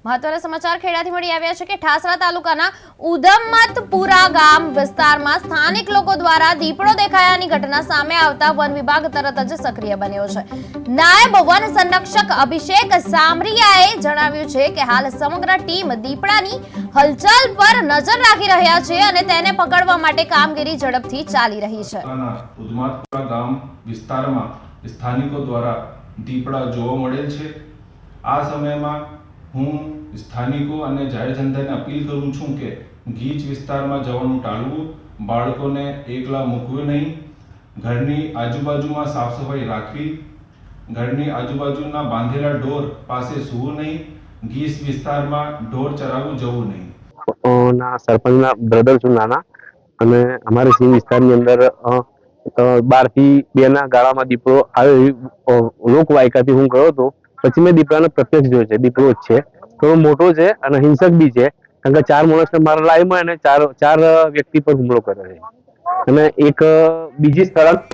મહત્વના સમાચાર ખેડાથી મળી આવ્યા છે કે ઠાસરા તાલુકાના ઉદમતપુરા ગામ વિસ્તારમાં સ્થાનિક લોકો દ્વારા દીપડો દેખાયાની ઘટના સામે આવતા વન વિભાગ તરત જ સક્રિય બન્યો છે। નાયબ વન સંરક્ષક અભિષેક સામરિયાએ જણાવ્યું છે કે હાલ સમગ્ર ટીમ દીપડાની હલચલ પર નજર રાખી રહ્યા છે અને તેને પકડવા માટે કામગીરી ઝડપથી ચાલી રહી છે। ઉદમતપુરા ગામ વિસ્તારમાં સ્થાનિકો દ્વારા દીપડા જોવા મળેલ છે। આ સમયમાં હું સ્થાનિકો અને જાહેર જનતાને અપીલ કરું છું કે ગીચ વિસ્તારમાં જવાનું ટાળવું, બાળકોને એકલા મૂકવું નહીં, ઘરની આજુબાજુમાં સાફ સફાઈ રાખવી, ઘરની આજુબાજુના બાંધેલા ઢોર પાસે સૂવું નહીં, ગીચ વિસ્તારમાં ઢોર ચરાવવું જવું નહીં। ના સરપંચના બ્રધર છું નાના, અને અમારે સિંહ વિસ્તારની અંદર 12 થી 2 ના ગાળામાં દીપડો આવ્યો એવી લોકવાયકાથી હું ગયો હતો। પછી મેં દીપડાને પ્રત્યક્ષ જોયો છે। દીપડો જ છે, થોડો મોટો છે અને હિંસક બી છે, કારણ કે 4 માણસને મારા લાઈમાં અને ચાર વ્યક્તિ પર હુમલો કર્યો છે અને એક બીજી સ્થળ